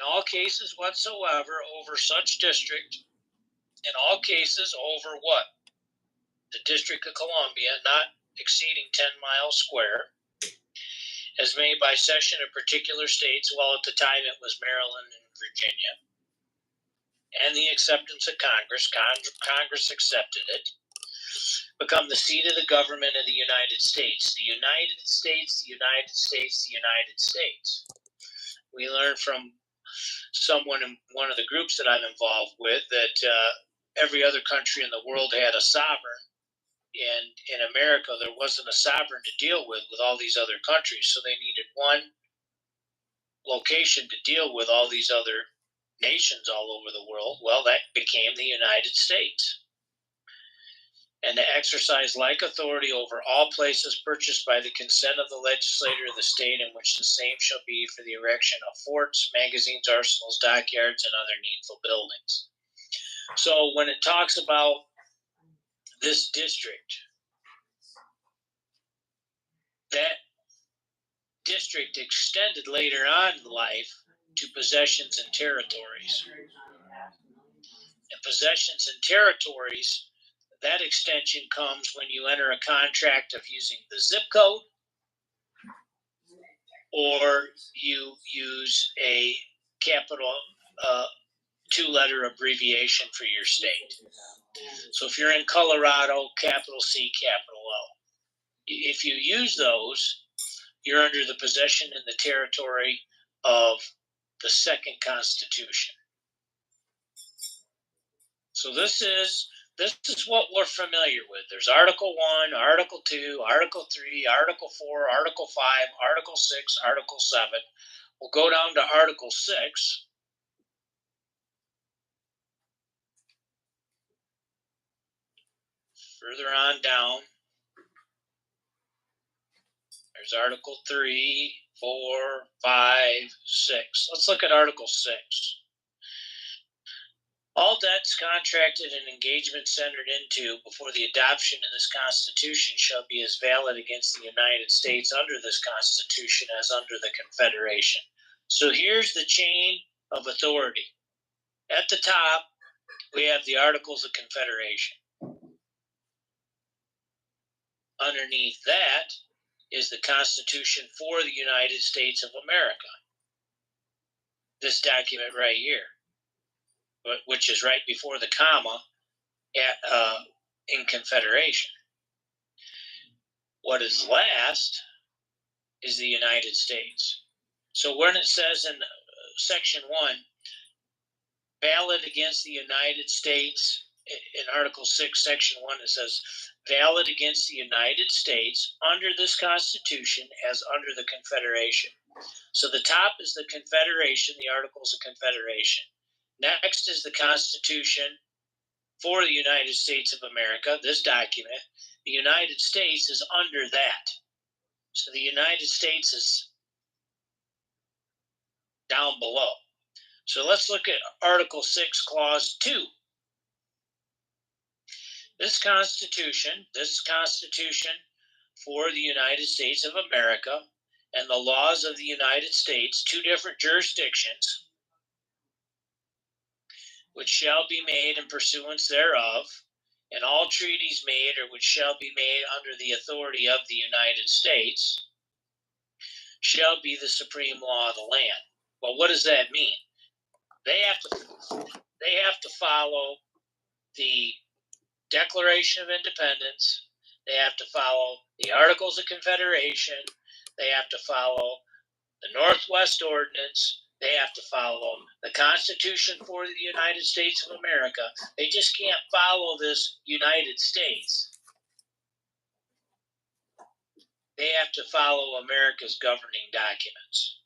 all cases whatsoever over such district, in all cases over what? The District of Columbia, not exceeding 10 miles square, as made by session of particular states, well, at the time it was Maryland and Virginia, and the acceptance of Congress, Congress accepted it, become the seat of the government of the United States. The United States, the United States, the United States. We learned from someone in one of the groups that I'm involved with that every other country in the world had a sovereign, and in America there wasn't a sovereign to deal with all these other countries, so they needed one location to deal with all these other nations all over the world. Well, that became the United States. And to exercise like authority over all places purchased by the consent of the legislature of the state in which the same shall be for the erection of forts, magazines, arsenals, dockyards, and other needful buildings. So when it talks about this district, that district extended later on in life to possessions and territories. And possessions and territories, that extension comes when you enter a contract of using the zip code, or you use a capital two-letter abbreviation for your state. So if you're in Colorado, capital C, capital O. If you use those, you're under the possession and the territory of the second Constitution. So this is what we're familiar with. There's Article 1, Article 2, Article 3, Article 4, Article 5, Article 6, Article 7. We'll go down to Article 6. Further on down, there's Article 3, 4, 5, 6. Let's look at Article 6. All debts contracted and engagements entered into before the adoption of this Constitution shall be as valid against the United States under this Constitution as under the Confederation. So here's the chain of authority. At the top, we have the Articles of Confederation. Underneath that is the Constitution for the United States of America. This document right here, which is right before the comma in Confederation. What is last is the United States. So when it says in Section 1, valid against the United States, in Article 6, Section 1, it says, valid against the United States under this Constitution as under the Confederation. So the top is the Confederation, the Articles of Confederation. Next is the Constitution for the United States of America, this document. The United States is under that. So the United States is down below. So let's look at Article 6, Clause 2. This Constitution for the United States of America and the laws of the United States, two different jurisdictions, which shall be made in pursuance thereof, and all treaties made or which shall be made under the authority of the United States, shall be the supreme law of the land. Well, what does that mean? They have to follow the Declaration of Independence. They have to follow the Articles of Confederation. They have to follow the Northwest Ordinance. They have to follow the Constitution for the United States of America. They just can't follow this United States. They have to follow America's governing documents.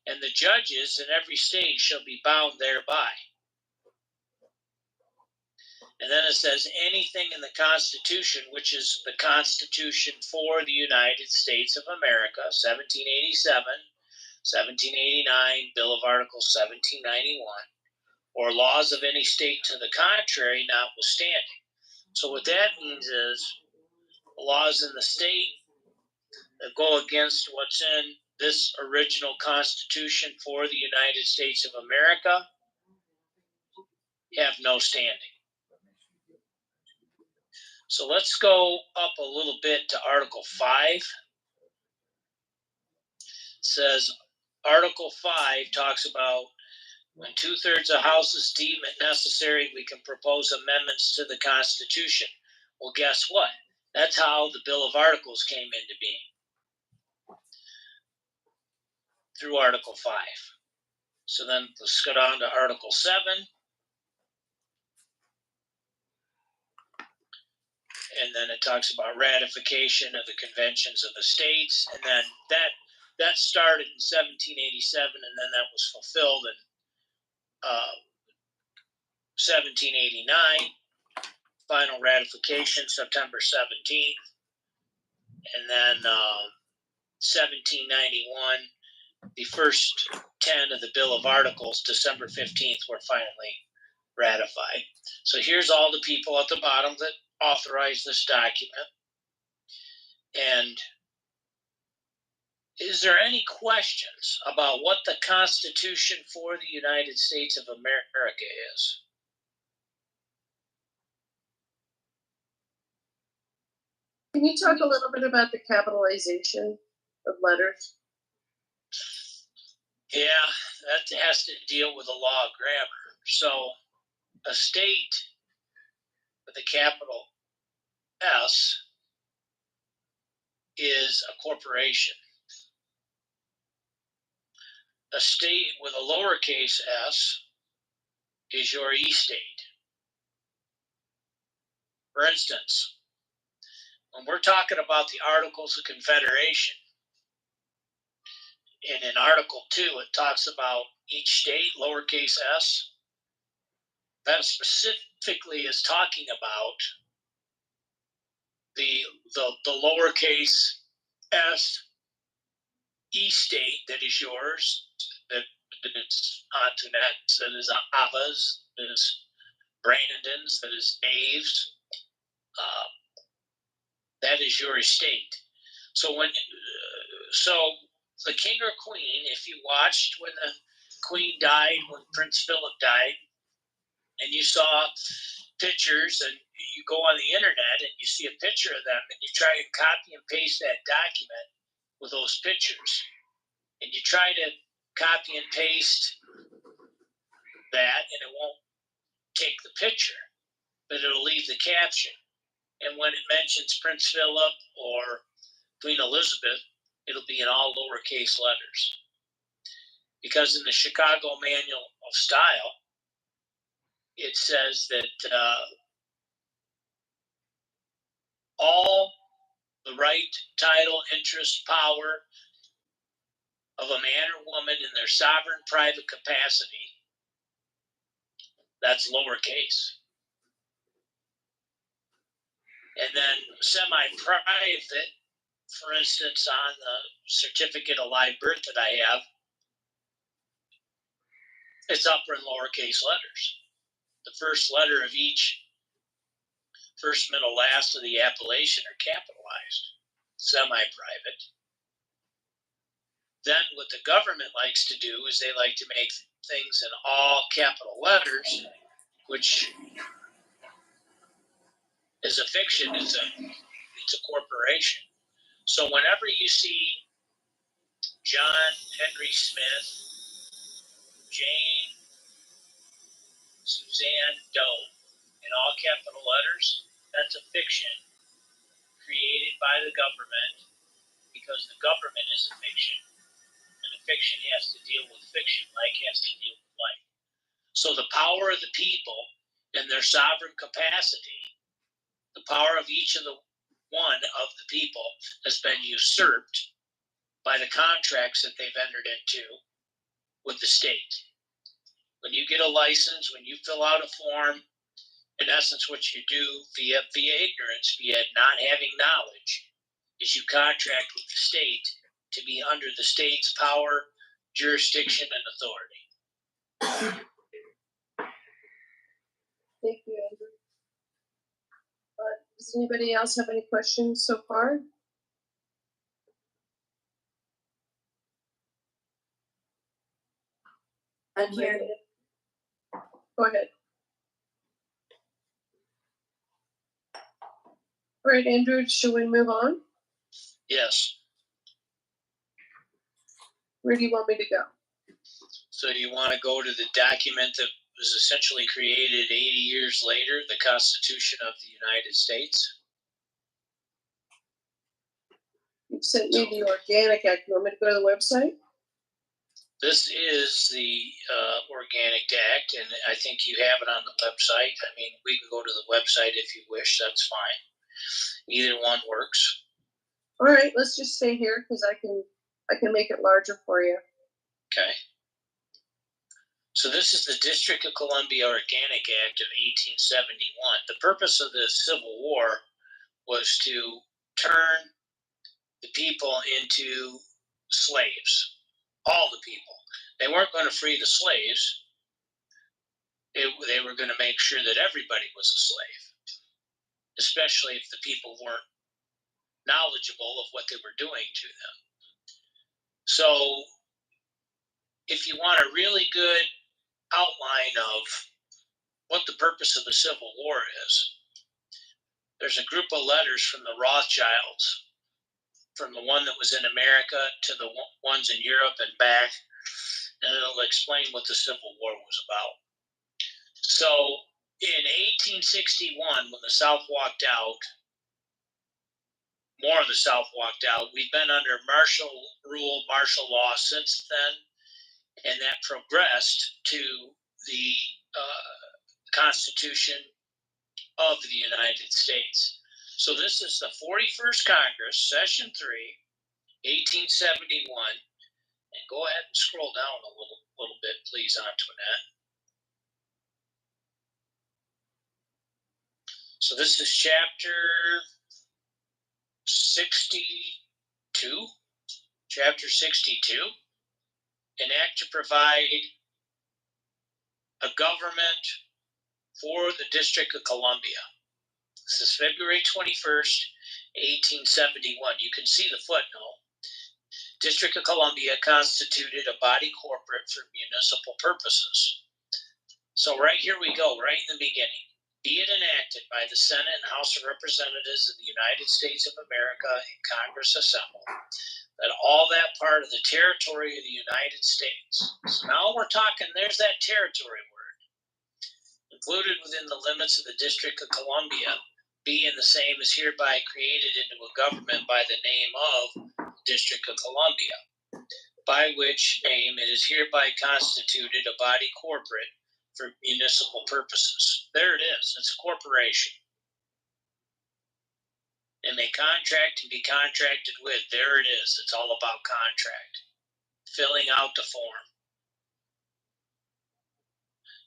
And the judges in every state shall be bound thereby. And then it says anything in the Constitution, which is the Constitution for the United States of America, 1787, 1789, Bill of Articles 1791, or laws of any state to the contrary notwithstanding. So what that means is laws in the state that go against what's in this original Constitution for the United States of America have no standing. So let's go up a little bit to Article 5. It says, Article 5 talks about when 2/3 of houses deem it necessary, we can propose amendments to the Constitution. Well, guess what? That's how the Bill of Articles came into being, through Article 5. So then let's go down to Article 7. And then it talks about ratification of the conventions of the states. And then that started in 1787, and then that was fulfilled in 1789. Final ratification, September 17th. And then 1791, the first 10 of the Bill of Articles, December 15th, were finally ratified. So here's all the people at the bottom that authorized this document. And is there any questions about what the Constitution for the United States of America is? Can you talk a little bit about the capitalization of letters? Yeah, that has to deal with the law of grammar. So a state with a capital S is a corporation. A state with a lowercase s is your e-state. For instance, when we're talking about the Articles of Confederation, and in Article 2 it talks about each state, lowercase s, that specifically is talking about the lowercase s e-state that is yours, that is Antoinette's, that is Ava's, that is Brandon's, that is Dave's. That is your estate. So so the king or queen, if you watched when the queen died, when Prince Philip died, and you saw pictures, and you go on the internet and you see a picture of them, and you try to copy and paste that document with those pictures, and you try to copy and paste that, and it won't take the picture, but it'll leave the caption. And when it mentions Prince Philip or Queen Elizabeth, it'll be in all lowercase letters. Because in the Chicago Manual of Style, it says that all the right, title, interest, power of a man or woman in their sovereign private capacity, that's lowercase. And then semi-private, for instance, on the certificate of live birth that I have, it's upper and lowercase letters. The first letter of each first, middle, last of the appellation are capitalized, semi-private. Then what the government likes to do is they like to make things in all capital letters, which is a fiction, it's a corporation. So whenever you see John Henry Smith, Jane, Suzanne Doe in all capital letters, that's a fiction created by the government, because the government is a fiction, and the fiction has to deal with fiction, like has to deal with life. So the power of the people in their sovereign capacity, the power of each of the one of the people has been usurped by the contracts that they've entered into with the state. When you get a license, when you fill out a form, in essence what you do via ignorance, via not having knowledge, is you contract with the state to be under the state's power, jurisdiction, and authority. Thank you, Andrew. Does anybody else have any questions so far? And here, Go ahead. All right, Andrew, should we move on? Yes. Where do you want me to go? So do you want to go to the document that was essentially created 80 years later, the Constitution of the United States? You sent me the Organic Act. You want me to go to the website? This is the Organic Act, and I think you have it on the website. I mean, we can go to the website if you wish. That's fine. Either one works. All right, let's just stay here because I can make it larger for you. Okay. So this is the District of Columbia Organic Act of 1871. The purpose of the Civil War was to turn the people into slaves. All the people. They weren't going to free the slaves. They were going to make sure that everybody was a slave, especially if the people weren't knowledgeable of what they were doing to them. So if you want a really good outline of what the purpose of the Civil War is, there's a group of letters from the Rothschilds, from the one that was in America to the ones in Europe and back, and it'll explain what the Civil War was about. So in 1861, when the South walked out, more of the South walked out, we've been under martial rule, martial law since then, and that progressed to the Constitution of the United States. So this is the 41st Congress, Session 3, 1871. And go ahead and scroll down a little bit, please, Antoinette. So this is chapter 62. Chapter 62. An act to provide a government for the District of Columbia. This is February 21st, 1871. You can see the footnote. District of Columbia constituted a body corporate for municipal purposes. So right here we go, right in the beginning. Be it enacted by the Senate and House of Representatives of the United States of America and Congress assembled, that all that part of the territory of the United States. So now we're talking, there's that territory word. Included within the limits of the District of Columbia, being the same is hereby created into a government by the name of District of Columbia, by which name it is hereby constituted a body corporate for municipal purposes. There it is. It's a corporation. And may contract and be contracted with. There it is. It's all about contract. Filling out the form.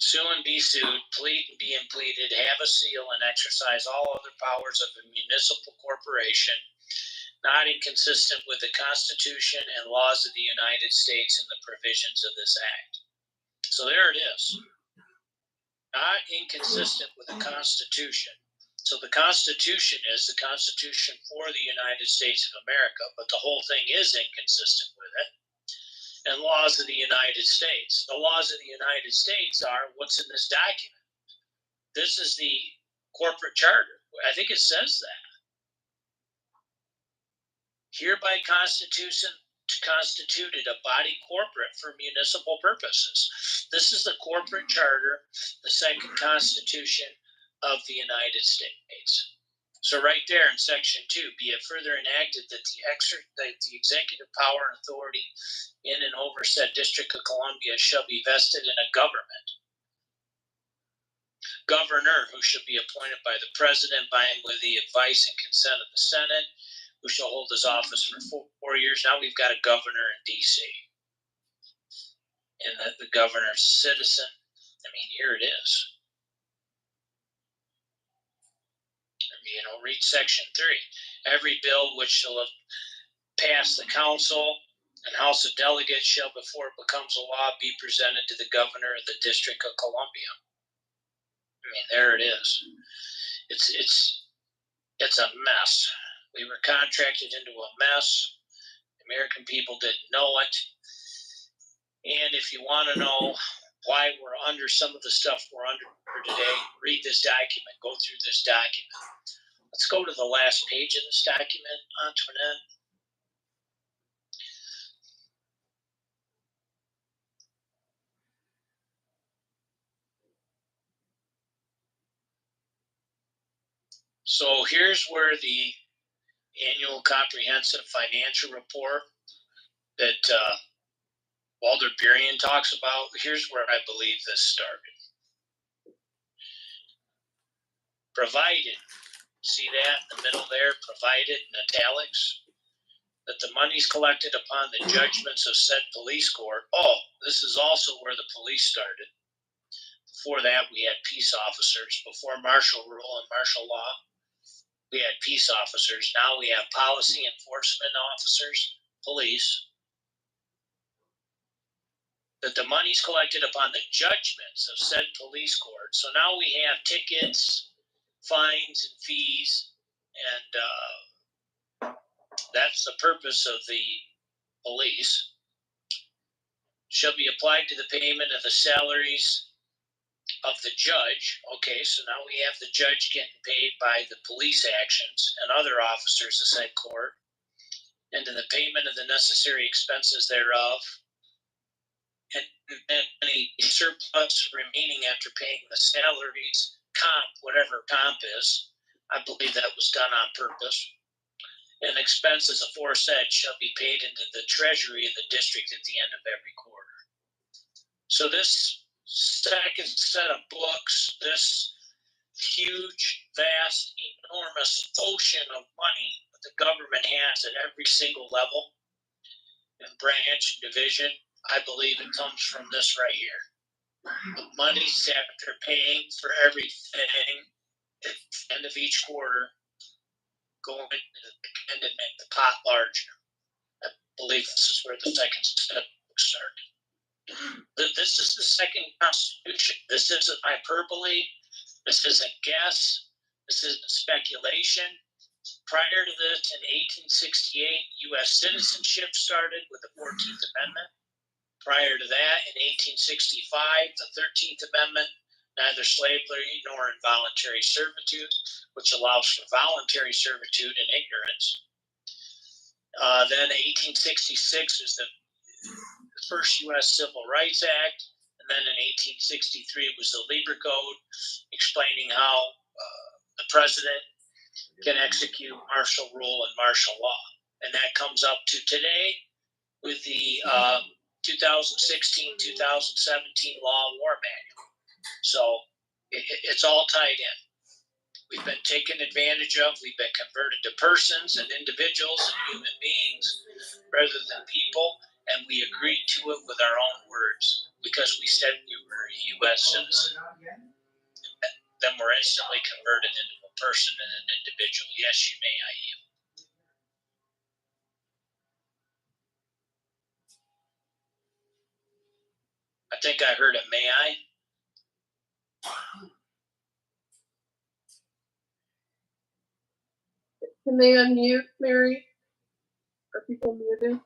Sue and be sued, plead and be impleaded, have a seal, and exercise all other powers of a municipal corporation not inconsistent with the Constitution and laws of the United States and the provisions of this act. So there it is. Not inconsistent with the Constitution. So the Constitution is the Constitution for the United States of America, but the whole thing is inconsistent with it. And laws of the United States. The laws of the United States are what's in this document. This is the corporate charter. I think it says that. Hereby constituted a body corporate for municipal purposes. This is the corporate charter, the second Constitution of the United States. So right there in Section 2, be it further enacted that the executive power and authority in and over said District of Columbia shall be vested in a government. Governor who shall be appointed by the President by and with the advice and consent of the Senate, who shall hold his office for 4 years. Now we've got a governor in D.C. And the governor's a citizen. I mean, here it is. Read Section 3. Every bill which shall have passed the Council and House of Delegates shall, before it becomes a law, be presented to the governor of the District of Columbia. I mean, there it is. It's a mess. We were contracted into a mess. The American people didn't know it. And if you want to know why we're under some of the stuff we're under today. Read this document, go through this document. Let's go to the last page of this document, Antoinette. So here's where the annual comprehensive financial report that Walter Burian talks about, here's where I believe this started. Provided, see that in the middle there, provided in italics, that the monies collected upon the judgments of said police court. Oh, this is also where the police started. Before that, we had peace officers. Before martial rule and martial law, we had peace officers. Now we have policy enforcement officers, police. That the monies collected upon the judgments of said police court. So now we have tickets, fines, and fees, and that's the purpose of the police, shall be applied to the payment of the salaries of the judge. Okay, so now we have the judge getting paid by the police actions and other officers of said court, and to the payment of the necessary expenses thereof, and any surplus remaining after paying the salaries, comp, whatever comp is. I believe that was done on purpose. And expenses aforesaid shall be paid into the treasury of the district at the end of every quarter. So this second set of books, this huge, vast, enormous ocean of money that the government has at every single level and branch and division, I believe it comes from this right here. Monies after paying for everything at the end of each quarter, going into the end and make the pot larger. I believe this is where the second step started. This is the second Constitution. This isn't hyperbole. This isn't guess. This isn't speculation. Prior to this, in 1868, U.S. citizenship started with the 14th Amendment. Prior to that, in 1865, the 13th Amendment, neither slavery nor involuntary servitude, which allows for voluntary servitude and ignorance. Then 1866 is the first U.S. Civil Rights Act, and then in 1863 was the Lieber Code, explaining how the president can execute martial rule and martial law. And that comes up to today with the 2016-2017 Law War Manual. So it's all tied in. We've been taken advantage of. We've been converted to persons and individuals and human beings rather than people, and we agreed to it with our own words because we said we were a U.S. citizen. Then we're instantly converted into a person and an individual. Yes, you may, I yield. I think I heard a may I. Can they unmute, Mary? Are people muted?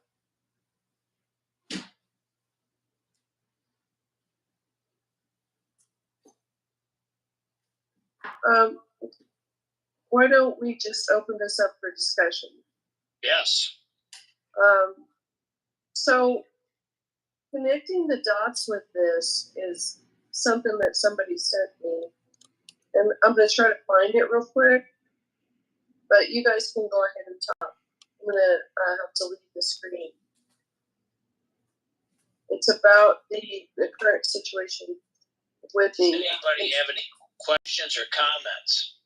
Why don't we just open this up for discussion? Yes. So connecting the dots with this is something that somebody sent me, and I'm going to try to find it real quick, but you guys can go ahead and talk. I'm going to have to leave the screen. It's about the current situation with the... Does anybody have any questions or comments?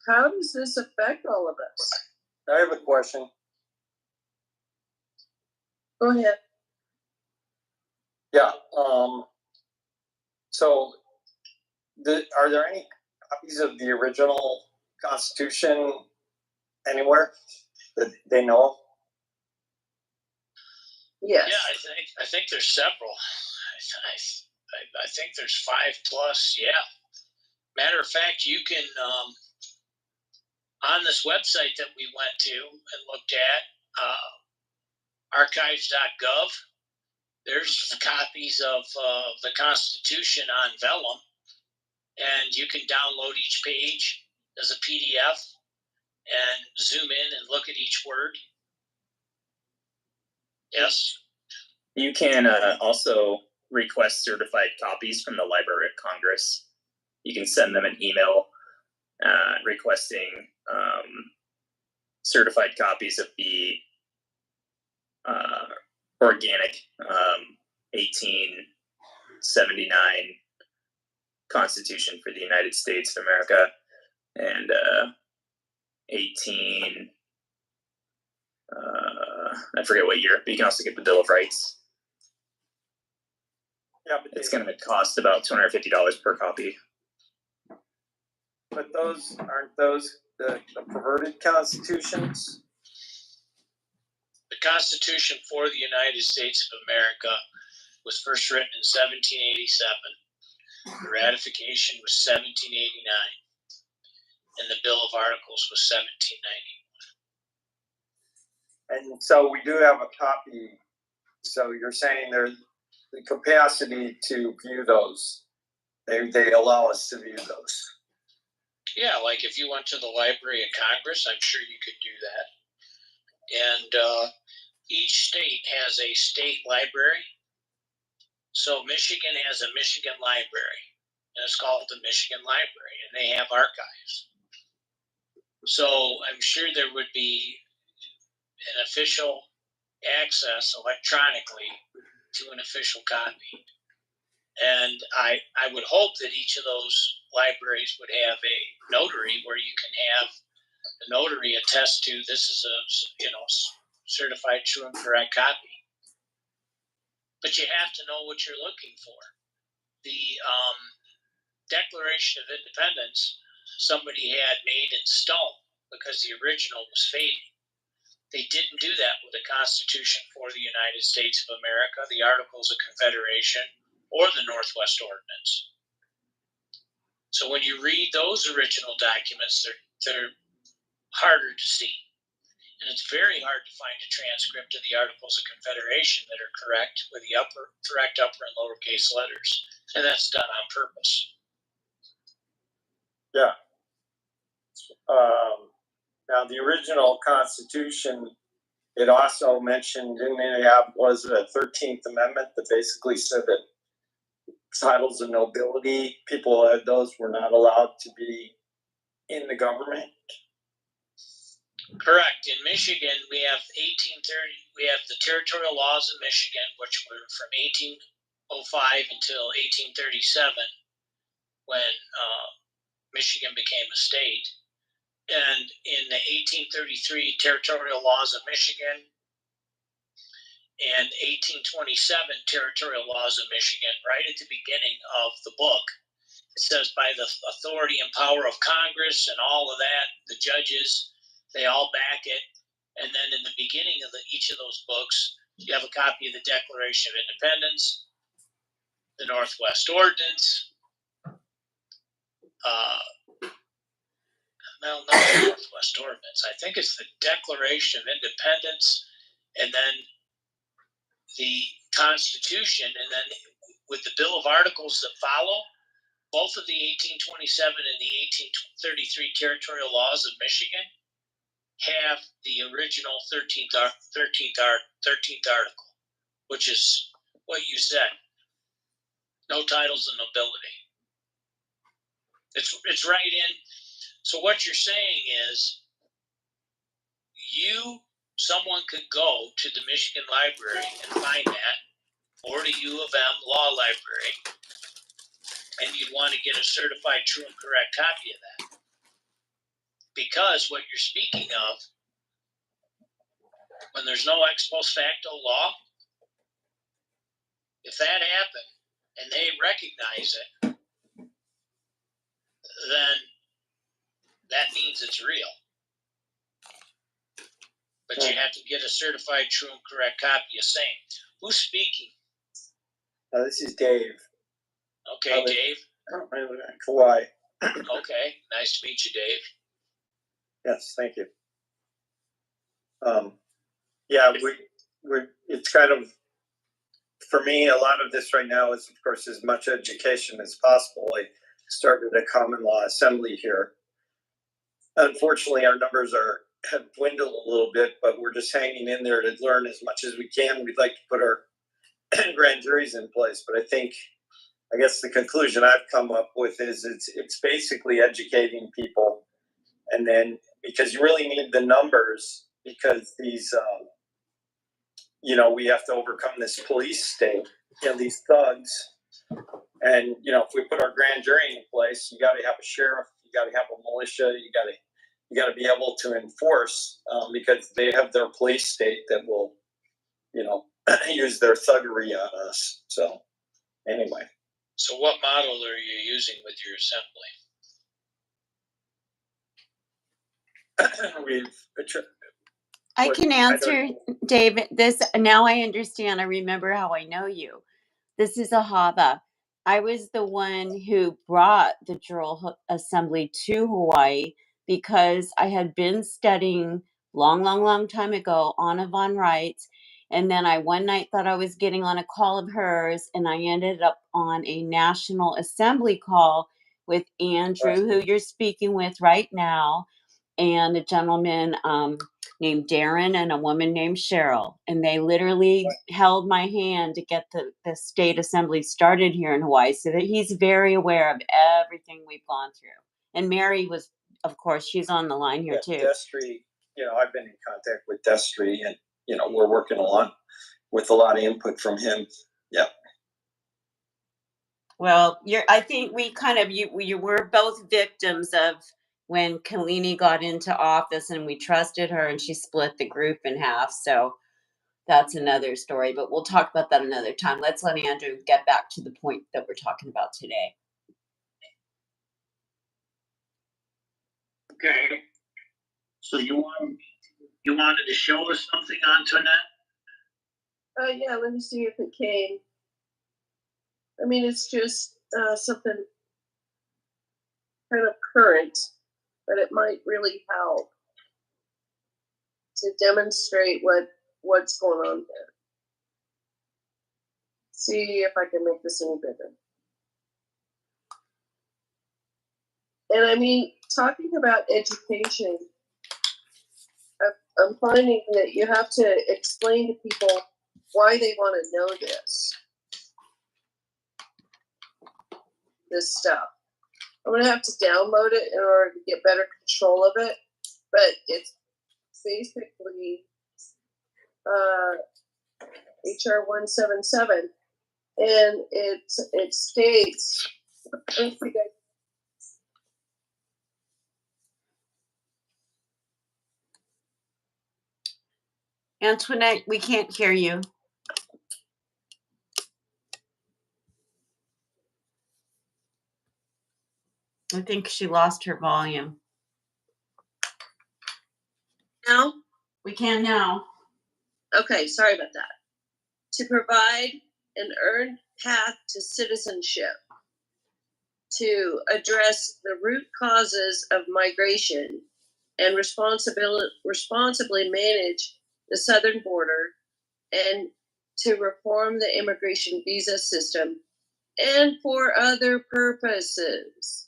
How does this affect all of us? I have a question. Go ahead. Yeah. So, are there any copies of the original Constitution anywhere that they know of? Yes. Yeah, I think there's several. I think there's 5+. Yeah. Matter of fact, you can, on this website that we went to and looked at, archives.gov, there's copies of the Constitution on vellum, and you can download each page as a PDF and zoom in and look at each word. Yes. You can also request certified copies from the Library of Congress. You can send them an email requesting certified copies of the organic 1879 Constitution for the United States of America and 18 I forget what year, but you can also get the Bill of Rights. Yeah, but It's going to cost about $250 per copy. But aren't those the perverted constitutions? The Constitution for the United States of America was first written in 1787. The ratification was 1789. And the Bill of Articles was 1790. And so we do have a copy. So you're saying there's the capacity to view those. They allow us to view those. Yeah, like if you went to the Library of Congress, I'm sure you could do that. And each state has a state library. So Michigan has a Michigan library, and it's called the Michigan Library, and they have archives. So I'm sure there would be an official access electronically to an official copy. And I would hope that each of those libraries would have a notary where you can have the notary attest to this is a certified true and correct copy. But you have to know what you're looking for. The Declaration of Independence, somebody had made in stone because the original was fading. They didn't do that with the Constitution for the United States of America, the Articles of Confederation, or the Northwest Ordinance. So when you read those original documents, they're harder to see. And it's very hard to find a transcript of the Articles of Confederation that are correct with the correct upper and lowercase letters. And that's done on purpose. Yeah. Now the original Constitution, it also mentioned, didn't it have, was it a 13th Amendment that basically said that titles of nobility, people who had those were not allowed to be in the government? Correct. In Michigan, we have we have the territorial laws of Michigan, which were from 1805 until 1837, when Michigan became a state. And in the 1833 territorial laws of Michigan and 1827 territorial laws of Michigan, right at the beginning of the book, it says by the authority and power of Congress and all of that, the judges, they all back it. And then in the beginning of each of those books, you have a copy of the Declaration of Independence, the Northwest Ordinance, no, not the Northwest Ordinance. I think it's the Declaration of Independence, and then the Constitution, and then with the Bill of Articles that follow, both of the 1827 and the 1833 territorial laws of Michigan have the original 13th article, which is what you said. No titles of nobility. It's right in. So what you're saying is, someone could go to the Michigan Library and find that, or the U of M Law Library, and you'd want to get a certified true and correct copy of that. Because what you're speaking of, when there's no ex post facto law, if that happened and they recognize it, then that means it's real. But you have to get a certified true and correct copy of same. Who's speaking? This is Dave. Okay, Dave. Why? Okay, nice to meet you, Dave. Yes, thank you. Yeah, it's kind of, for me, a lot of this right now is, of course, as much education as possible. I started a common law assembly here. Unfortunately, our numbers have dwindled a little bit, but we're just hanging in there to learn as much as we can. We'd like to put our grand juries in place, but I guess the conclusion I've come up with is it's basically educating people, and then because you really need the numbers, because these we have to overcome this police state, these thugs, and if we put our grand jury in place, you got to have a sheriff, you got to have a militia, you got to be able to enforce, because they have their police state that will use their thuggery on us. So anyway. So what model are you using with your assembly? I can answer, David. This now I understand. I remember how I know you. This is Ahava. I was the one who brought the Jural Assembly to Hawaii because I had been studying long time ago Anna von Reitz. And then I one night thought I was getting on a call of hers, and I ended up on a National Assembly call with Andrew, who you're speaking with right now, and a gentleman named Darren and a woman named Cheryl. And they literally held my hand to get the state assembly started here in Hawaii, so that he's very aware of everything we've gone through. And Mary was, of course, she's on the line here too. Destry, I've been in contact with Destry, and we're working along with a lot of input from him. Yeah. Well, I think we kind of you were both victims of when Kalini got into office, and we trusted her, and she split the group in half. So that's another story, but we'll talk about that another time. Let's let Andrew get back to the point that we're talking about today. Okay. So you wanted to show us something, Antoinette? Yeah, let me see if it came. I mean, it's just something kind of current, but it might really help to demonstrate what's going on there. See if I can make this any bigger. And I mean, talking about education, I'm finding that you have to explain to people why they want to know this stuff. I'm going to have to download it in order to get better control of it, but it's basically HR 177, and it states, Antoinette, we can't hear you. I think she lost her volume. Now? We can now. Okay, sorry about that. To provide an earned path to citizenship, to address the root causes of migration and responsibly manage the southern border, and to reform the immigration visa system, and for other purposes.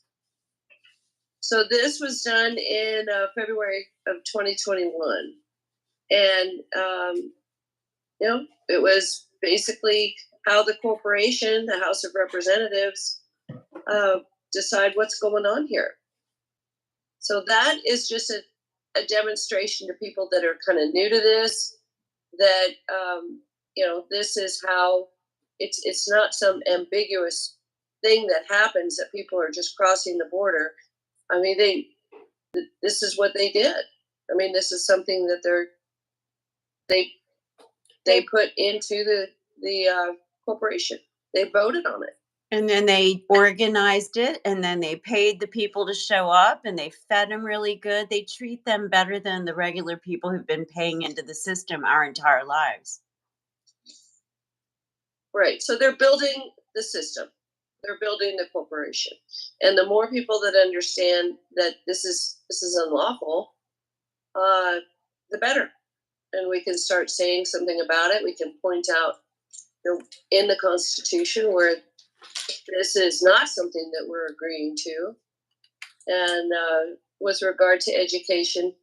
So this was done in February of 2021. And, it was basically how the corporation, the House of Representatives, decide what's going on here. So that is just a demonstration to people that are kind of new to this, that, this is how it's not some ambiguous thing that happens that people are just crossing the border. I mean, this is what they did. I mean, this is something that they put into the corporation. They voted on it. And then they organized it, and then they paid the people to show up, and they fed them really good. They treat them better than the regular people who've been paying into the system our entire lives. Right. So they're building the system. They're building the corporation. And the more people that understand that this is unlawful, the better. And we can start saying something about it. We can point out in the Constitution where this is not something that we're agreeing to. And with regard to education,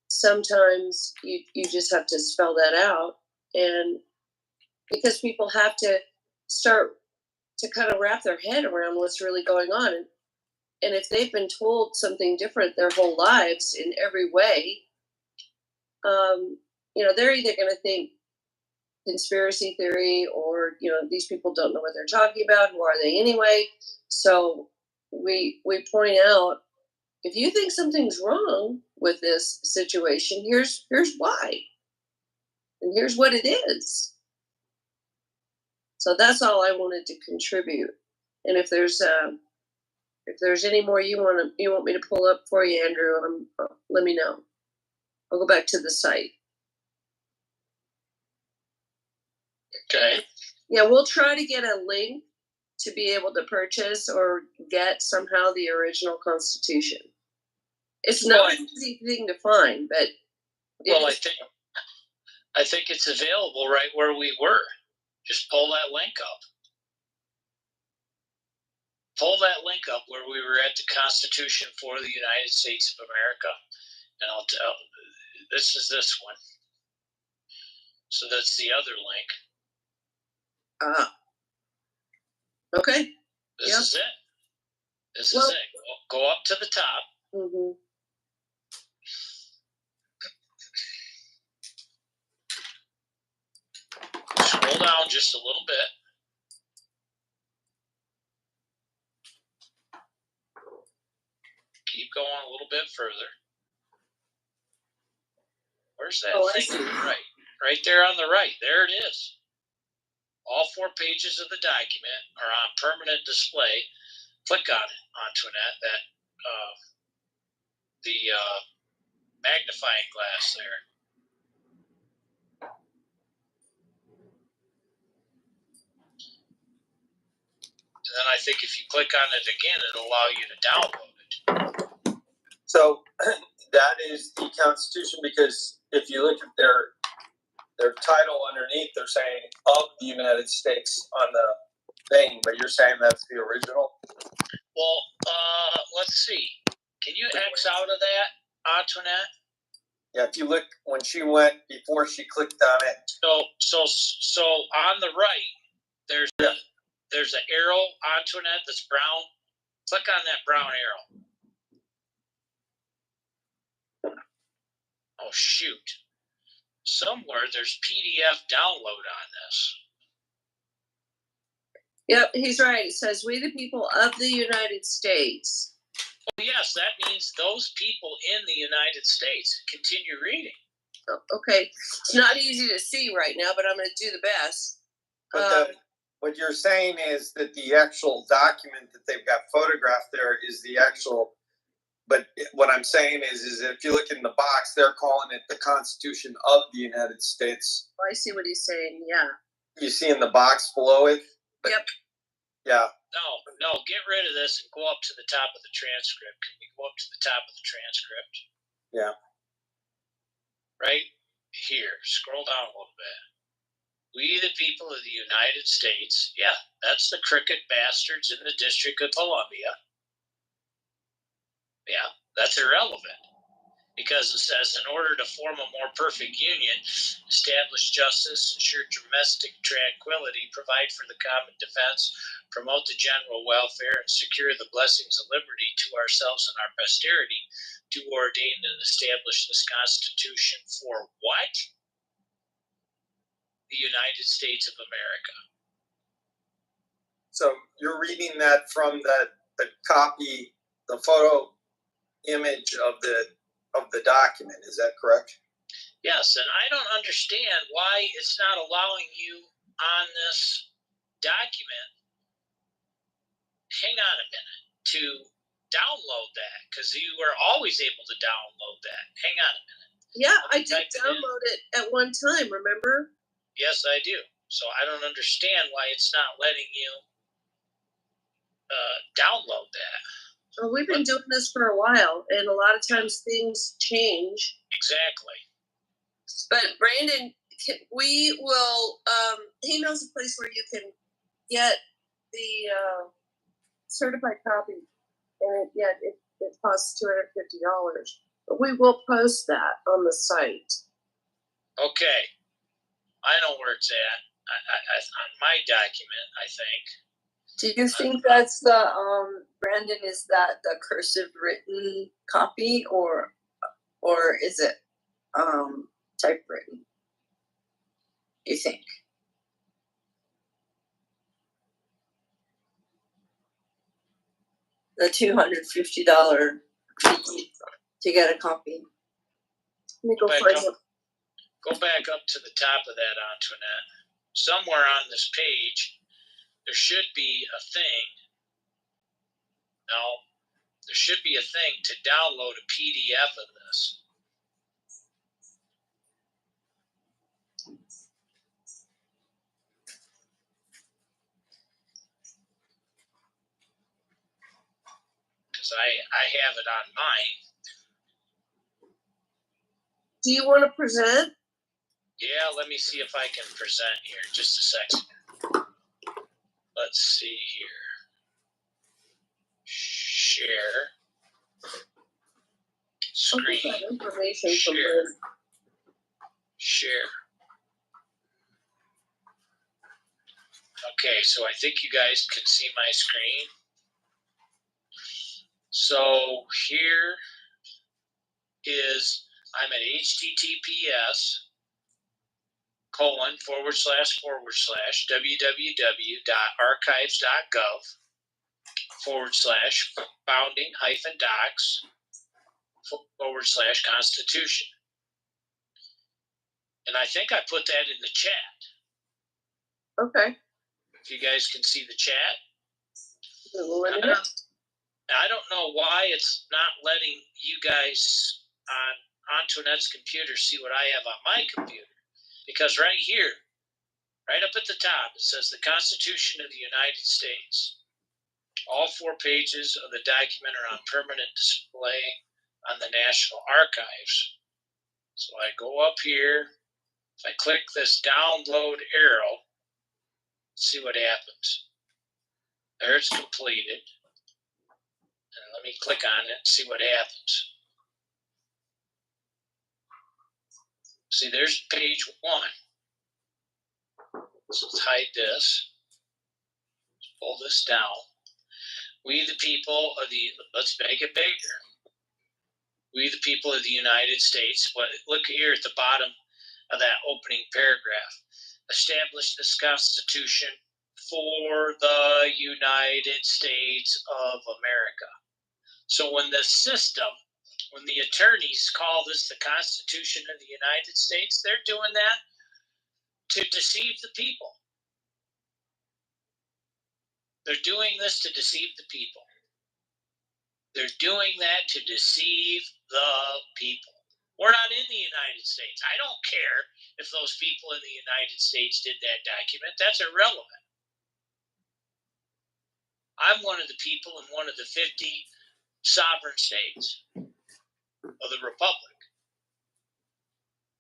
sometimes you just have to spell that out. And because people have to start to kind of wrap their head around what's really going on. And if they've been told something different their whole lives in every way, they're either going to think conspiracy theory or, these people don't know what they're talking about. Who are they anyway? So we point out, if you think something's wrong with this situation, here's why. And here's what it is. So that's all I wanted to contribute. And if there's any more you want me to pull up for you, Andrew, let me know. I'll go back to the site. Okay. Yeah, we'll try to get a link to be able to purchase or get somehow the original Constitution. It's not an easy thing to find, but I think it's available right where we were. Just pull that link up. Pull that link up where we were at the Constitution for the United States of America. And I'll tell, this is this one. So that's the other link. Okay. This is it. This is it. Go up to the top. Mm-hmm. Scroll down just a little bit. Keep going a little bit further. Where's that thing on the right? Right there on the right. There it is. All 4 pages of the document are on permanent display. Click on it, Antoinette, the magnifying glass there. And then I think if you click on it again, it'll allow you to download it. So that is the Constitution, because if you look at their title underneath, they're saying of the United States on the thing, but you're saying that's the original? Well, let's see. Can you X out of that, Antoinette? Yeah, if you look when she went before she clicked on it. So on the right, there's an arrow, Antoinette, that's brown. Click on that brown arrow. Oh shoot! Somewhere there's PDF download on this. Yep, he's right. It says, "We the people of the United States." Well, yes, that means those people in the United States. Continue reading. Oh, okay, it's not easy to see right now, but I'm going to do the best. But what you're saying is that the actual document that they've got photographed there is the actual. But what I'm saying is if you look in the box, they're calling it the Constitution of the United States. Oh, I see what he's saying. Yeah. You see in the box below it? Yep. Yeah. No, get rid of this and go up to the top of the transcript. Can we go up to the top of the transcript? Yeah. Right here. Scroll down a little bit. We the people of the United States. Yeah, that's the crooked bastards in the District of Columbia. Yeah, that's irrelevant. Because it says, in order to form a more perfect union, establish justice, ensure domestic tranquility, provide for the common defense, promote the general welfare, and secure the blessings of liberty to ourselves and our posterity, do ordain and establish this Constitution for what? The United States of America. So you're reading that from the copy, the photo image of the document, is that correct? Yes, and I don't understand why it's not allowing you on this document. Hang on a minute, to download that, because you were always able to download that. Hang on a minute. Yeah, I did download it at one time, remember? Yes, I do. So I don't understand why it's not letting you. Well, we've been doing this for a while, and a lot of times things change. Exactly. But Brandon, we will. He knows a place where you can get the certified copy, and it costs $250. But we will post that on the site. Okay. I know where it's at. I on my document, I think. Do you think that's the Brandon? Is that the cursive written copy, or is it typewritten? You think? The $250 fee to get a copy. Let me go Back find up. it. Go back up to the top of that, Antoinette. Somewhere on this page, there should be a thing. No, there should be a thing to download a PDF of this. Because I have it on mine. Do you want to present? Yeah, let me see if I can present here. Just a second. Let's see here. Share. I'll get Screen. that information from Share. Liz. Share. Okay, so I think you guys can see my screen. So here is, I'm at https://www.archives.gov/founding-docs/constitution. And I think I put that in the chat. Okay. If you guys can see the chat. I don't know why it's not letting you guys on Antoinette's computer see what I have on my computer. Because right here, right up at the top, it says the Constitution of the United States. All 4 pages of the document are on permanent display on the National Archives. So I go up here. If I click this download arrow, see what happens. There it's completed. And let me click on it and see what happens. See, there's page 1. So let's hide this. Let's pull this down. We the people of the, let's make it bigger. We the people of the United States, look here at the bottom of that opening paragraph. Establish this Constitution for the United States of America. So when the system, when the attorneys call this the Constitution of the United States, they're doing that to deceive the people. They're doing this to deceive the people. They're doing that to deceive the people. We're not in the United States. I don't care if those people in the United States did that document. That's irrelevant. I'm one of the people in one of the 50 sovereign states of the Republic.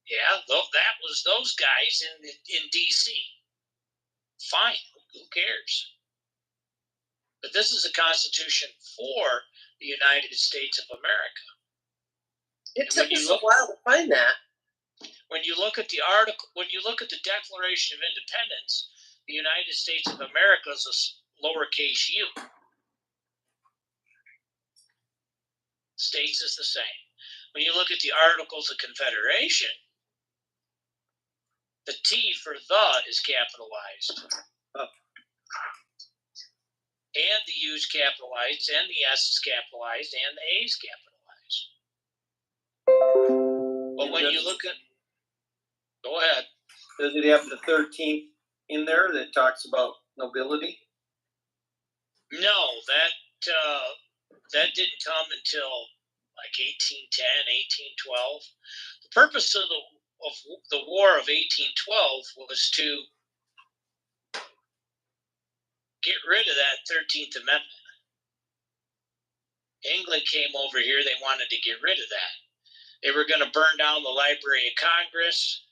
Yeah, that was those guys in D.C. Fine, who cares? But this is a Constitution for the United States of America. It took us a while to find that. When you look at the article, when you look at the Declaration of Independence, the United States of America is a lowercase u. States is the same. When you look at the Articles of Confederation, the T for the is capitalized. And the U is capitalized, and the S is capitalized, and the A is capitalized. But when you look at, go ahead. Does it have the 13th in there that talks about nobility? No, that didn't come until like 1810, 1812. The purpose of the War of 1812 was to get rid of that 13th Amendment. England came over here, they wanted to get rid of that. They were going to burn down the Library of Congress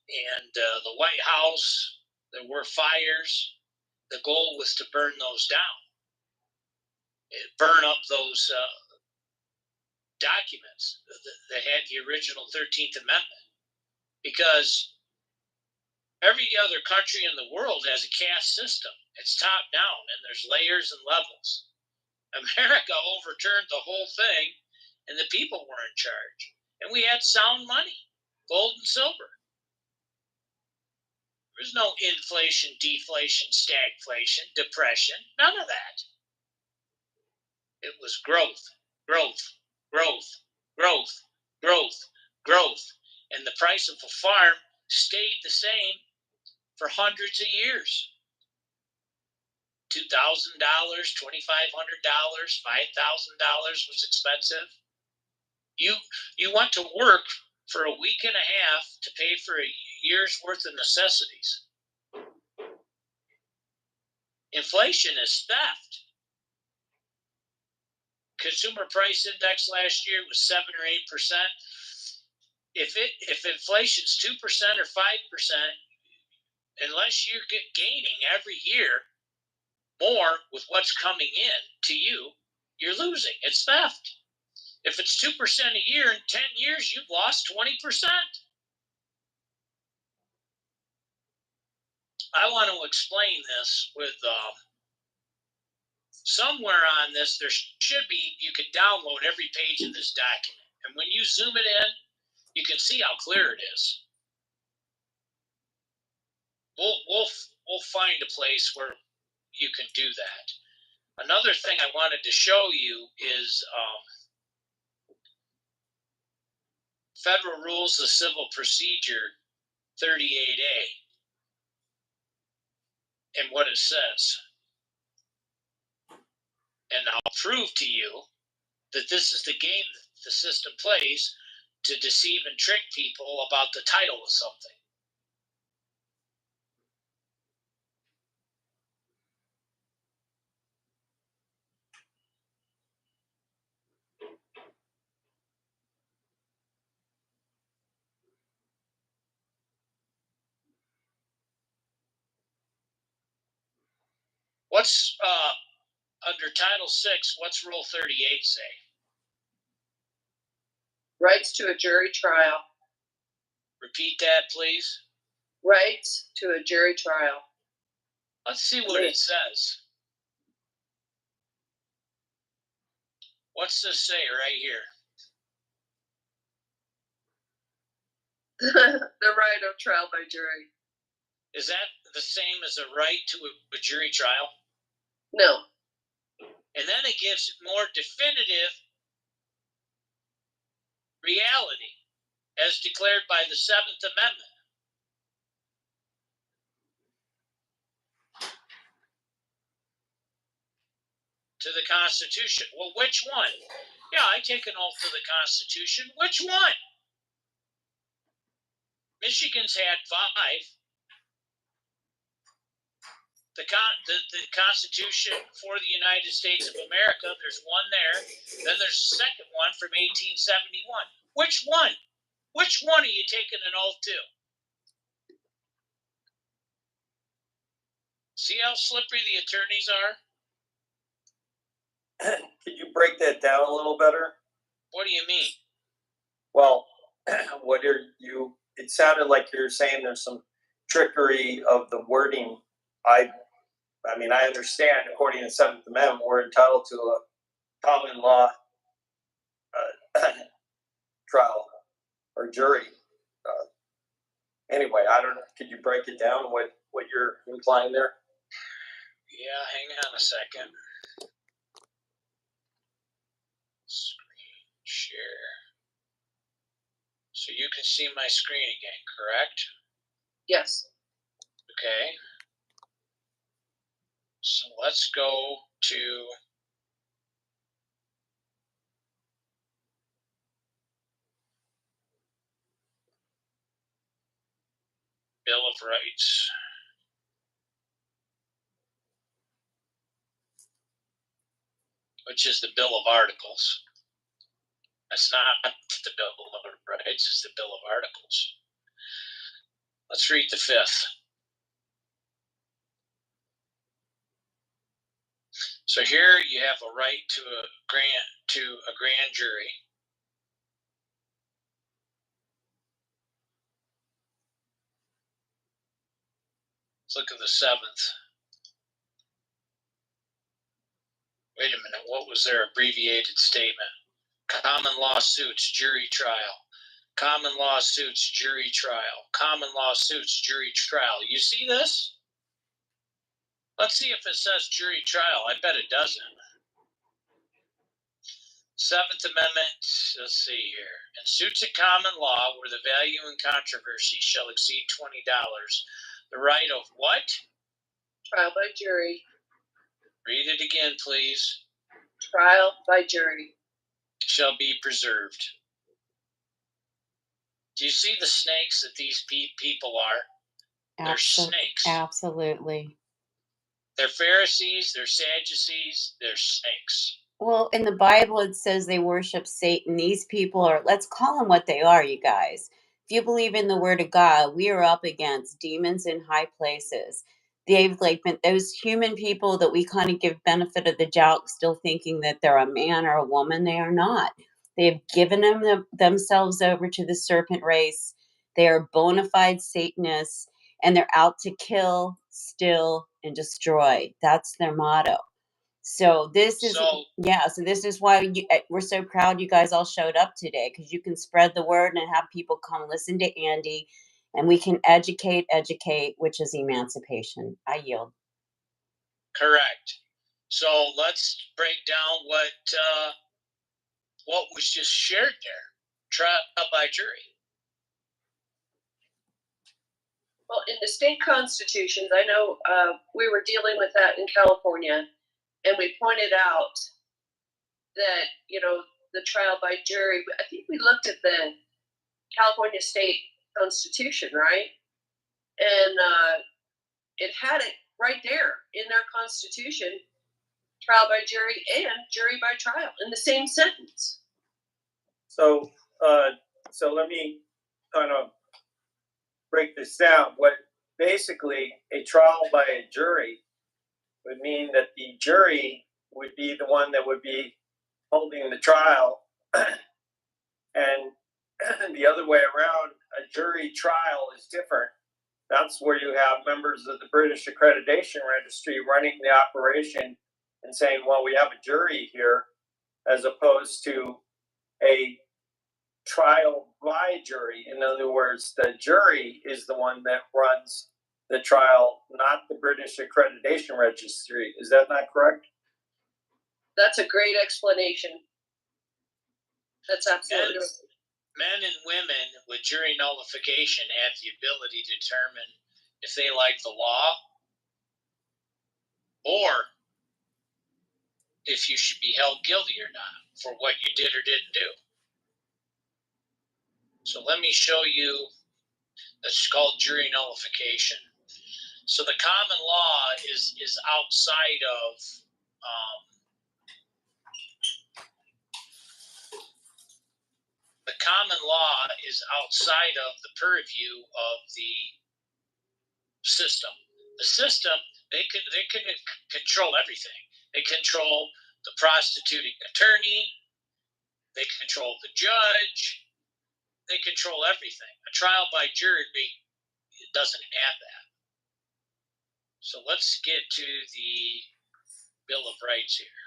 and the White House. There were fires. The goal was to burn those down, burn up those documents that had the original 13th Amendment, because every other country in the world has a caste system. It's top down, and there's layers and levels. America overturned the whole thing, and the people were in charge. And we had sound money, gold and silver. There's no inflation, deflation, stagflation, depression, none of that. It was growth, growth, growth, growth, growth, growth. And the price of a farm stayed the same for hundreds of years. $2,000, $2,500, $5,000 was expensive. You went to work for a week and a half to pay for a year's worth of necessities. Inflation is theft. Consumer price index last year was 7 or 8%. If inflation's 2% or 5%, unless you're gaining every year more with what's coming in to you, you're losing. It's theft. If it's 2% a year in 10 years, you've lost 20%. I want to explain this with somewhere on this, there should be, you can download every page of this document. And when you zoom it in, you can see how clear it is. We'll find a place where you can do that. Another thing I wanted to show you is Federal Rules of Civil Procedure 38A and what it says. And I'll prove to you that this is the game that the system plays to deceive and trick people about the title of something. What's under Title VI, what's Rule 38 say? Rights to a jury trial. Repeat that, please. Rights to a jury trial. Let's see what it says. What's this say right here? The right of trial by jury. Is that the same as a right to a jury trial? No. And then it gives more definitive reality as declared by the 7th Amendment. To the Constitution. Well, which one? Yeah, I take an oath to the Constitution. Which one? Michigan's had 5. The Constitution for the United States of America, there's one there. Then there's a second one from 1871. Which one? Which one are you taking an oath to? See how slippery the attorneys are? Could you break that down a little better? What do you mean? Well, what are you? It sounded like you're saying there's some trickery of the wording. I mean, I understand. According to the 7th Amendment, we're entitled to a common law trial or jury. Anyway, I don't know. Could you break it down? What you're implying there? Yeah, hang on a second. Screen share. So you can see my screen again, correct? Yes. Okay. So let's go to Bill of Rights. which is the Bill of Articles. That's not the Bill of Rights, it's the Bill of Articles. Let's read the 5th. So here you have a right to a grand jury. Let's look at the 7th. Wait a minute, what was their abbreviated statement? Common lawsuits, jury trial. Common lawsuits, jury trial. Common lawsuits, jury trial. You see this? Let's see if it says jury trial. I bet it doesn't. 7th Amendment, let's see here. In suits of common law where the value in controversy shall exceed $20, the right of what? Trial by jury. Read it again, please. Trial by jury. Shall be preserved. Do you see the snakes that these people are? They're snakes. Absolutely. They're Pharisees, they're Sadducees, they're snakes. Well, in the Bible, it says they worship Satan. These people are, let's call them what they are, you guys. If you believe in the word of God, we are up against demons in high places. They've like been those human people that we kind of give benefit of the doubt, still thinking that they're a man or a woman. They are not. They've given themselves over to the serpent race. They are bona fide Satanists, and they're out to kill, steal, and destroy. That's their motto. So this is So this is why we're so proud you guys all showed up today, because you can spread the word and have people come listen to Andy, and we can educate, which is emancipation. I yield. Correct. So let's break down what was just shared there. Trial by jury. Well, in the state constitutions, I know we were dealing with that in California, and we pointed out that, the trial by jury, I think we looked at the California state constitution, right? And it had it right there in their constitution, trial by jury and jury by trial in the same sentence. So let me kind of break this down. What basically a trial by a jury would mean that the jury would be the one that would be holding the trial, and the other way around, a jury trial is different. That's where you have members of the British Accreditation Registry running the operation and saying, well, we have a jury here, as opposed to a trial by jury. In other words, the jury is the one that runs the trial, not the British Accreditation Registry. Is that not correct? That's a great explanation. That's absolutely right. Men and women with jury nullification have the ability to determine if they like the law or if you should be held guilty or not for what you did or didn't do. So let me show you, it's called jury nullification. So the common law is outside of the common law is outside of the purview of the system. The system, they can control everything. They control the prostituting attorney. They control the judge. They control everything. A trial by jury doesn't have that. So let's get to the Bill of Rights here.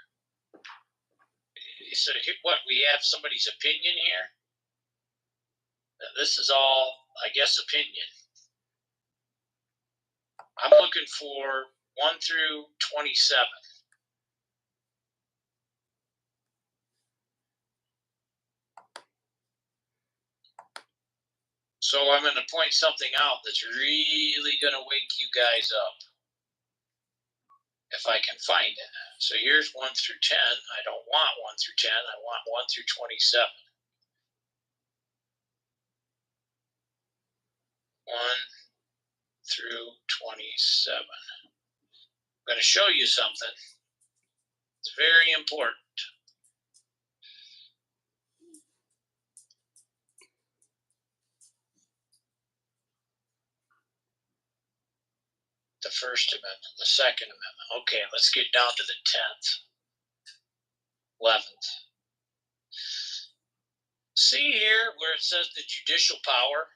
So what, we have somebody's opinion here? This is all, I guess, opinion. I'm looking for 1 through 27. So I'm going to point something out that's really going to wake you guys up, if I can find it. So here's 1 through 10. I don't want 1 through 10. I want 1 through 27. 1 through 27. I'm going to show you something. It's very important. First Amendment, the Second Amendment. Okay, let's get down to the 10th, 11th. See here where it says the judicial power.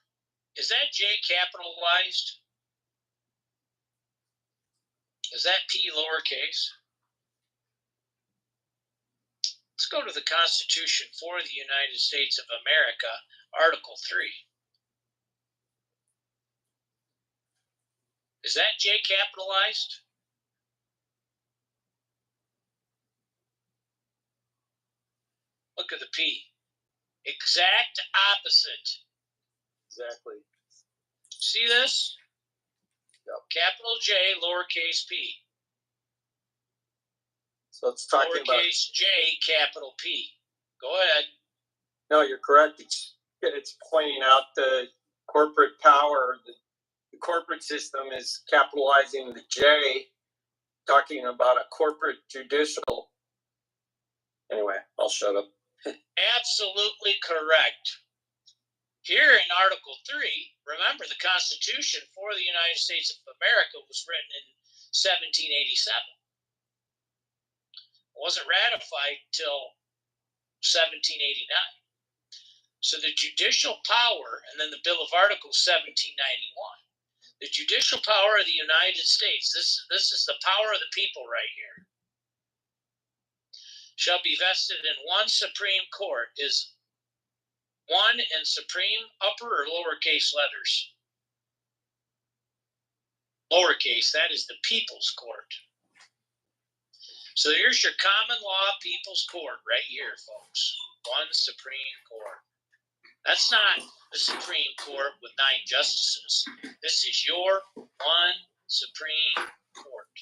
Is that J capitalized? Is that P lowercase? Let's go to the Constitution for the United States of America, Article 3. Is that J capitalized? Look at the P. Exact opposite. Exactly. See this? Yep. Capital J, lowercase p. So it's talking about. Lowercase j, capital P. Go ahead. No, you're correct. It's pointing out the corporate power. The corporate system is capitalizing the J, talking about a corporate judicial. Anyway, I'll shut up. Absolutely correct. Here in Article 3, remember the Constitution for the United States of America was written in 1787. It wasn't ratified until 1789. So the judicial power, and then the Bill of Articles 1791. The judicial power of the United States, this is the power of the people right here, shall be vested in one Supreme Court. Is one and supreme upper or lowercase letters? Lowercase, that is the people's court. So here's your common law people's court right here, folks. One Supreme Court. That's not the Supreme Court with 9 justices. This is your one Supreme Court.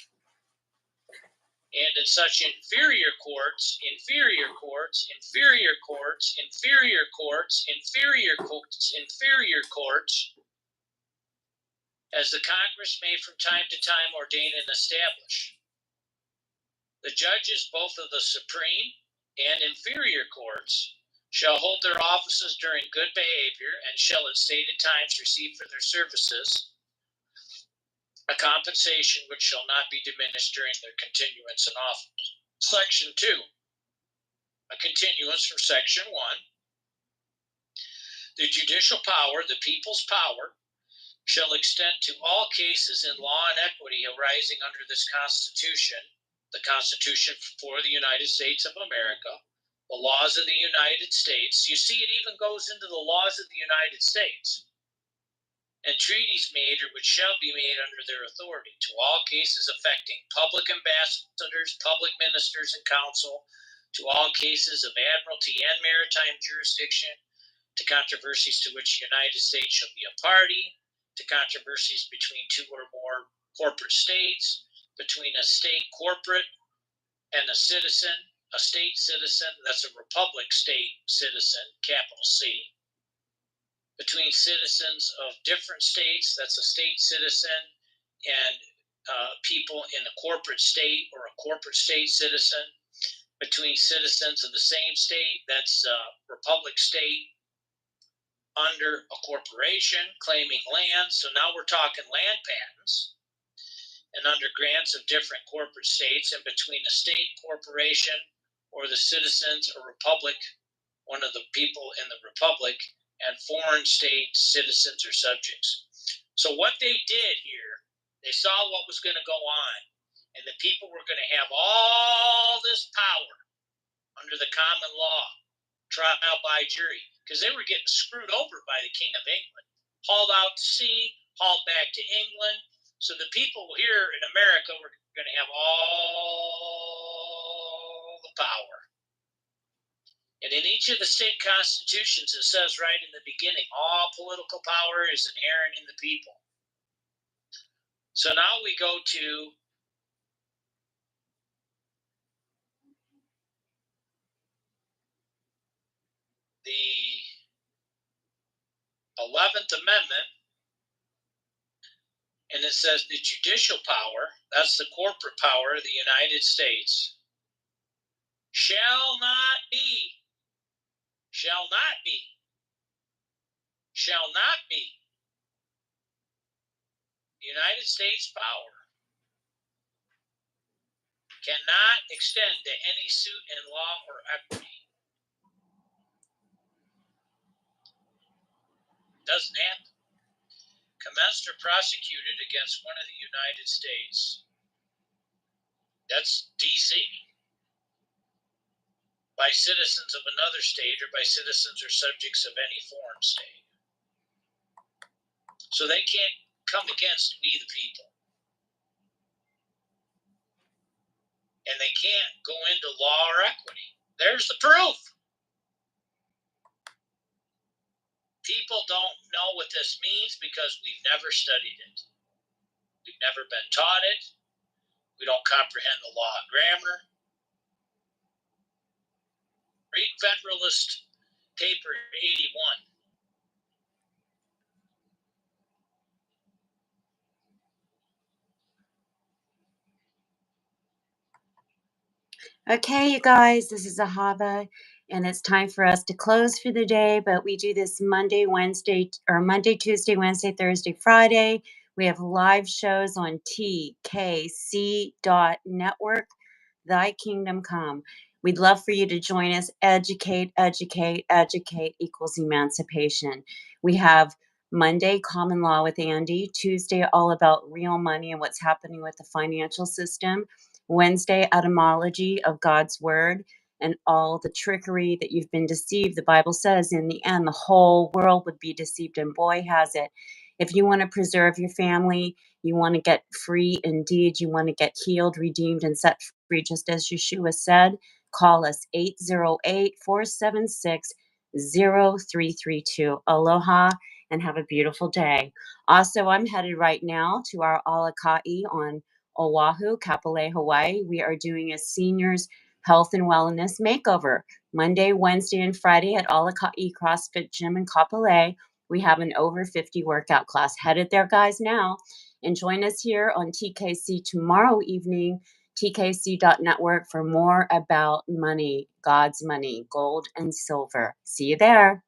And it's such inferior courts, inferior courts, inferior courts, inferior courts, inferior courts, inferior courts, as the Congress may from time to time ordain and establish. The judges, both of the Supreme and inferior courts, shall hold their offices during good behavior and shall at stated times receive for their services a compensation which shall not be diminished during their continuance in office. Section 2, a continuance from Section 1. The judicial power, the people's power, shall extend to all cases in law and equity arising under this Constitution, the Constitution for the United States of America, the laws of the United States. You see, it even goes into the laws of the United States. And treaties made or which shall be made under their authority, to all cases affecting public ambassadors, public ministers, and counsel, to all cases of admiralty and maritime jurisdiction, to controversies to which the United States shall be a party, to controversies between 2 or more corporate states, between a state corporate and a citizen, a state citizen, that's a republic state citizen, capital C. Between citizens of different states, that's a state citizen, and people in a corporate state or a corporate state citizen. Between citizens of the same state, that's a republic state, under a corporation claiming land. So now we're talking land patents. And under grants of different corporate states, and between a state corporation or the citizens or republic, one of the people in the republic, and foreign state citizens or subjects. So what they did here, they saw what was going to go on, and the people were going to have all this power under the common law, trial by jury, because they were getting screwed over by the King of England, hauled out to sea, hauled back to England. So the people here in America were going to have all the power. And in each of the state constitutions, it says right in the beginning, all political power is inherent in the people. So now we go to the 11th Amendment, and it says the judicial power, that's the corporate power of the United States, shall not be the United States power. cannot extend to any suit in law or equity. Doesn't happen. Commenced or prosecuted against one of the United States. That's D.C. by citizens of another state or by citizens or subjects of any foreign state. So they can't come against we the people. And they can't go into law or equity. There's the proof. People don't know what this means because we've never studied it. We've never been taught it. We don't comprehend the law and grammar. Read Federalist Paper 81. Okay, you guys, this is Ahava, and it's time for us to close for the day, but we do this Monday, Tuesday, Wednesday, Thursday, Friday. We have live shows on tkc.network, Thy Kingdom Come. We'd love for you to join us. Educate equals emancipation. We have Monday, Common Law with Andy. Tuesday, all about real money and what's happening with the financial system. Wednesday, etymology of God's word and all the trickery that you've been deceived. The Bible says in the end, the whole world would be deceived, and boy, has it. If you want to preserve your family, you want to get free indeed, you want to get healed, redeemed, and set free, just as Yeshua said, call us 808-476-0332. Aloha and have a beautiful day. Also, I'm headed right now to our Alakai on Oahu, Kapolei, Hawaii. We are doing a seniors health and wellness makeover Monday, Wednesday, and Friday at Alakai CrossFit Gym in Kapolei. We have an over 50 workout class. Headed there, guys, now. And join us here on TKC tomorrow evening, tkc.network, for more about money, God's money, gold and silver. See you there.